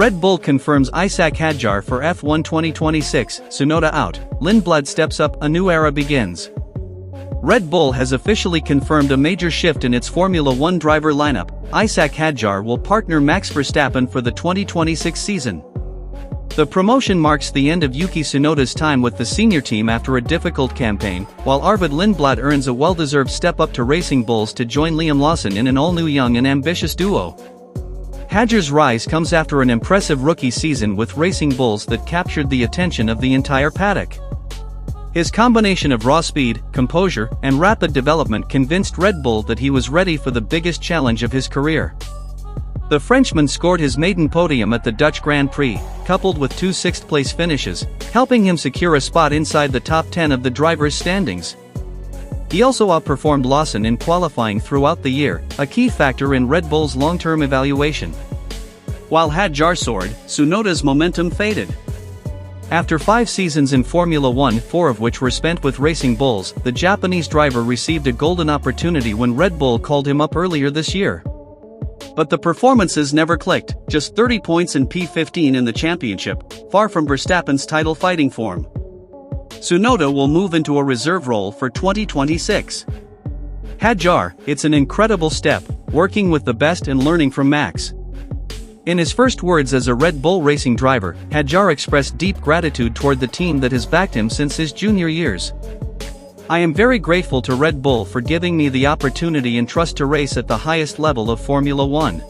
Red Bull confirms Isack Hadjar for F1 2026, Tsunoda out, Lindblad steps up, a new era begins. Red Bull has officially confirmed a major shift in its Formula One driver lineup. Isack Hadjar will partner Max Verstappen for the 2026 season. The promotion marks the end of Yuki Tsunoda's time with the senior team after a difficult campaign, while Arvid Lindblad earns a well-deserved step up to Racing Bulls to join Liam Lawson in an all-new young and ambitious duo. Hadjar's rise comes after an impressive rookie season with Racing Bulls that captured the attention of the entire paddock. His combination of raw speed, composure, and rapid development convinced Red Bull that he was ready for the biggest challenge of his career. The Frenchman scored his maiden podium at the Dutch Grand Prix, coupled with 2 sixth-place finishes, helping him secure a spot inside the top 10 of the drivers' standings. He also outperformed Lawson in qualifying throughout the year, a key factor in Red Bull's long-term evaluation. While Hadjar soared, Tsunoda's momentum faded. After 5 seasons in Formula One, 4 of which were spent with Racing Bulls, the Japanese driver received a golden opportunity when Red Bull called him up earlier this year. But the performances never clicked, just 30 points in P15 in the championship, far from Verstappen's title fighting form. Tsunoda will move into a reserve role for 2026. Hadjar, it's an incredible step, working with the best and learning from Max. In his first words as a Red Bull racing driver, Hadjar expressed deep gratitude toward the team that has backed him since his junior years. I am very grateful to Red Bull for giving me the opportunity and trust to race at the highest level of Formula One.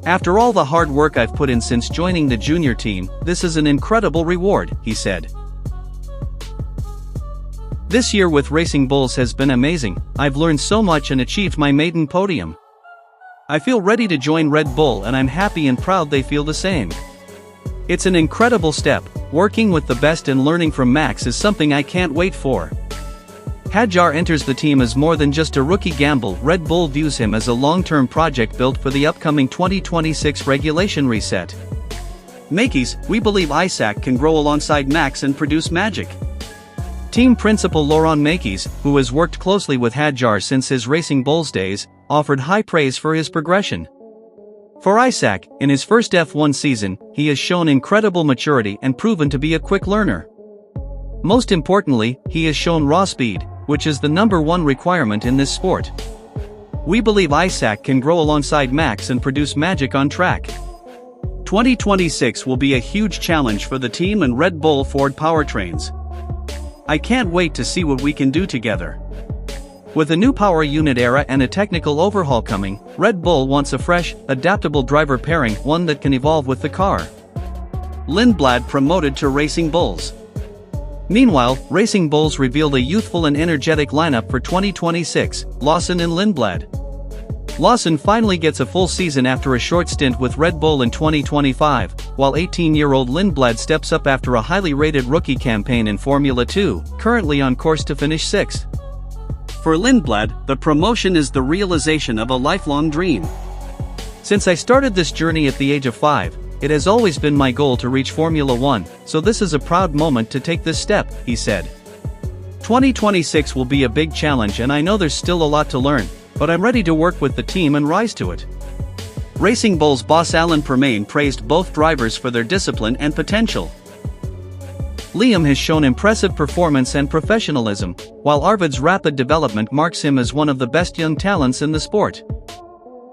After all the hard work I've put in since joining the junior team, this is an incredible reward, he said. This year with Racing Bulls has been amazing. I've learned so much and achieved my maiden podium. I feel ready to join Red Bull and I'm happy and proud they feel the same. It's an incredible step. Working with the best and learning from Max is something I can't wait for. Hadjar enters the team as more than just a rookie gamble. Red Bull views him as a long-term project built for the upcoming 2026 regulation reset. Makies, we believe Isack can grow alongside Max and produce magic. Team principal Laurent Makies, who has worked closely with Hadjar since his Racing Bulls days, offered high praise for his progression. For Isack, in his first F1 season, he has shown incredible maturity and proven to be a quick learner. Most importantly, he has shown raw speed, which is the #1 requirement in this sport. We believe Isack can grow alongside Max and produce magic on track. 2026 will be a huge challenge for the team and Red Bull Ford powertrains. I can't wait to see what we can do together. With a new power unit era and a technical overhaul coming, Red Bull wants a fresh, adaptable driver pairing, one that can evolve with the car. Lindblad promoted to Racing Bulls. Meanwhile, Racing Bulls revealed a youthful and energetic lineup for 2026, Lawson and Lindblad. Lawson finally gets a full season after a short stint with Red Bull in 2025, while 18-year-old Lindblad steps up after a highly rated rookie campaign in Formula 2, currently on course to finish 6th. For Lindblad, the promotion is the realization of a lifelong dream. Since I started this journey at the age of 5, it has always been my goal to reach Formula One, so this is a proud moment to take this step, he said. 2026 will be a big challenge and I know there's still a lot to learn, but I'm ready to work with the team and rise to it. Racing Bulls boss Alain Permain praised both drivers for their discipline and potential. Liam has shown impressive performance and professionalism, while Arvid's rapid development marks him as one of the best young talents in the sport.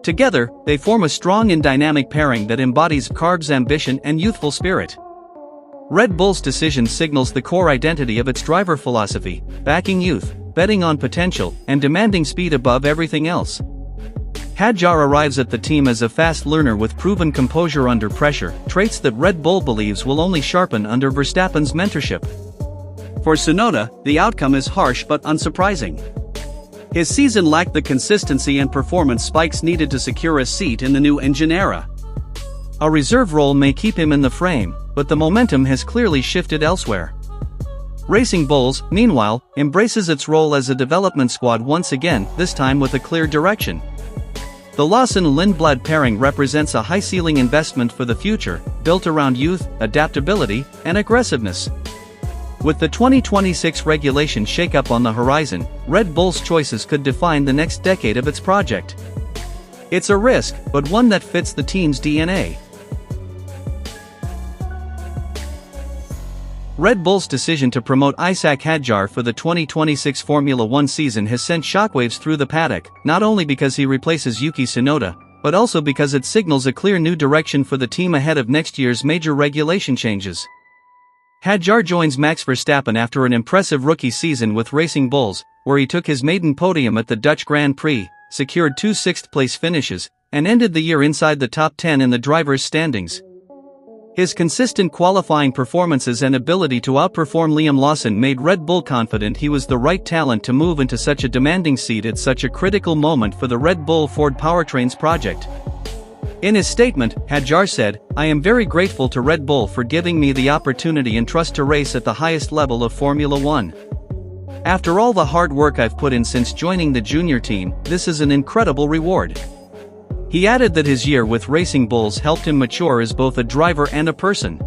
Together, they form a strong and dynamic pairing that embodies Carb's ambition and youthful spirit. Red Bull's decision signals the core identity of its driver philosophy, backing youth, betting on potential, and demanding speed above everything else. Hadjar arrives at the team as a fast learner with proven composure under pressure, traits that Red Bull believes will only sharpen under Verstappen's mentorship. For Tsunoda, the outcome is harsh but unsurprising. His season lacked the consistency and performance spikes needed to secure a seat in the new engine era. A reserve role may keep him in the frame, but the momentum has clearly shifted elsewhere. Racing Bulls, meanwhile, embraces its role as a development squad once again, this time with a clear direction. The Lawson-Lindblad pairing represents a high-ceiling investment for the future, built around youth, adaptability, and aggressiveness. With the 2026 regulation shakeup on the horizon, Red Bull's choices could define the next decade of its project. It's a risk, but one that fits the team's DNA. Red Bull's decision to promote Isack Hadjar for the 2026 Formula One season has sent shockwaves through the paddock, not only because he replaces Yuki Tsunoda, but also because it signals a clear new direction for the team ahead of next year's major regulation changes. Hadjar joins Max Verstappen after an impressive rookie season with Racing Bulls, where he took his maiden podium at the Dutch Grand Prix, secured 2 sixth-place finishes, and ended the year inside the top 10 in the drivers' standings. His consistent qualifying performances and ability to outperform Liam Lawson made Red Bull confident he was the right talent to move into such a demanding seat at such a critical moment for the Red Bull Ford Powertrains project. In his statement, Hadjar said, "I am very grateful to Red Bull for giving me the opportunity and trust to race at the highest level of Formula One. After all the hard work I've put in since joining the junior team, this is an incredible reward." He added that his year with Racing Bulls helped him mature as both a driver and a person.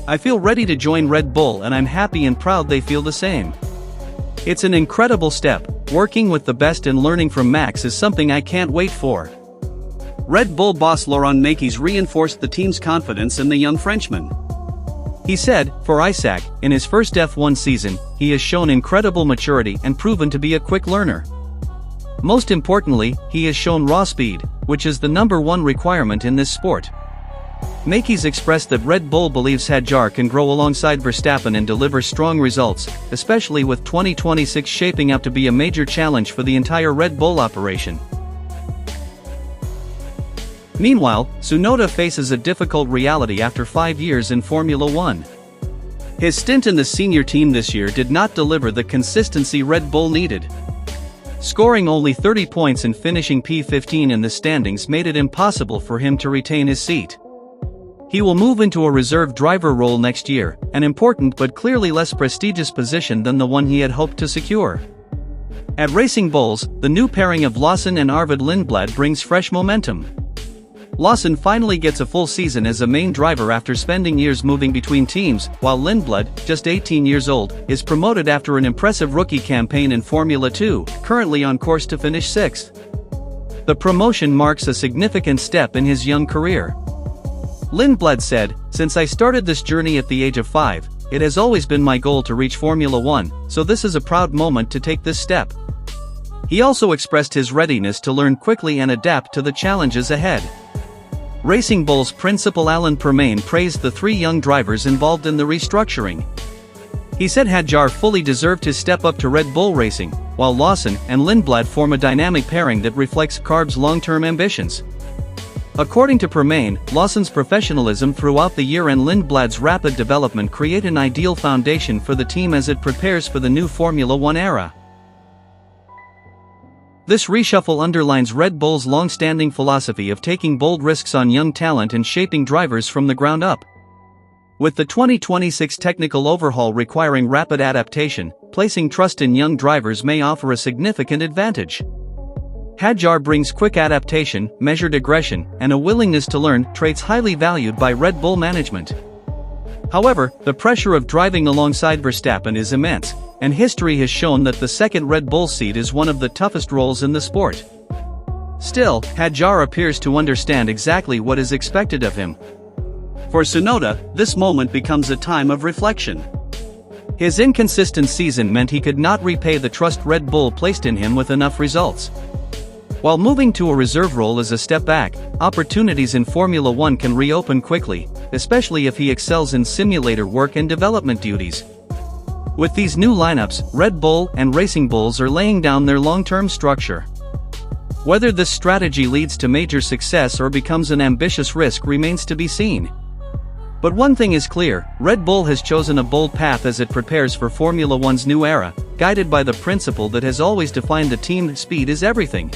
"I feel ready to join Red Bull and I'm happy and proud they feel the same. It's an incredible step. Working with the best and learning from Max is something I can't wait for." Red Bull boss Laurent Mekies reinforced the team's confidence in the young Frenchman. He said, "For Isack, in his first F1 season, he has shown incredible maturity and proven to be a quick learner. Most importantly, he has shown raw speed, which is the #1 requirement in this sport." Mekies expressed that Red Bull believes Hadjar can grow alongside Verstappen and deliver strong results, especially with 2026 shaping up to be a major challenge for the entire Red Bull operation. Meanwhile, Tsunoda faces a difficult reality after 5 years in Formula One. His stint in the senior team this year did not deliver the consistency Red Bull needed. Scoring only 30 points and finishing P15 in the standings made it impossible for him to retain his seat. He will move into a reserve driver role next year, an important but clearly less prestigious position than the one he had hoped to secure. At Racing Bulls, the new pairing of Lawson and Arvid Lindblad brings fresh momentum. Lawson finally gets a full season as a main driver after spending years moving between teams, while Lindblad, just 18 years old, is promoted after an impressive rookie campaign in Formula 2, currently on course to finish 6th. The promotion marks a significant step in his young career. Lindblad said, "Since I started this journey at the age of 5, it has always been my goal to reach Formula One, so this is a proud moment to take this step." He also expressed his readiness to learn quickly and adapt to the challenges ahead. Racing Bulls principal Alain Permain praised the 3 young drivers involved in the restructuring. He said Hadjar fully deserved his step up to Red Bull Racing, while Lawson and Lindblad form a dynamic pairing that reflects CARB's long-term ambitions. According to Permain, Lawson's professionalism throughout the year and Lindblad's rapid development create an ideal foundation for the team as it prepares for the new Formula One era. This reshuffle underlines Red Bull's long-standing philosophy of taking bold risks on young talent and shaping drivers from the ground up. With the 2026 technical overhaul requiring rapid adaptation, placing trust in young drivers may offer a significant advantage. Hadjar brings quick adaptation, measured aggression, and a willingness to learn, traits highly valued by Red Bull management. However, the pressure of driving alongside Verstappen is immense, and history has shown that the second Red Bull seat is one of the toughest roles in the sport. Still, Hadjar appears to understand exactly what is expected of him. For Tsunoda, this moment becomes a time of reflection. His inconsistent season meant he could not repay the trust Red Bull placed in him with enough results. While moving to a reserve role is a step back, opportunities in Formula One can reopen quickly, especially if he excels in simulator work and development duties. With these new lineups, Red Bull and Racing Bulls are laying down their long-term structure. Whether this strategy leads to major success or becomes an ambitious risk remains to be seen. But one thing is clear, Red Bull has chosen a bold path as it prepares for Formula One's new era, guided by the principle that has always defined the team: speed is everything.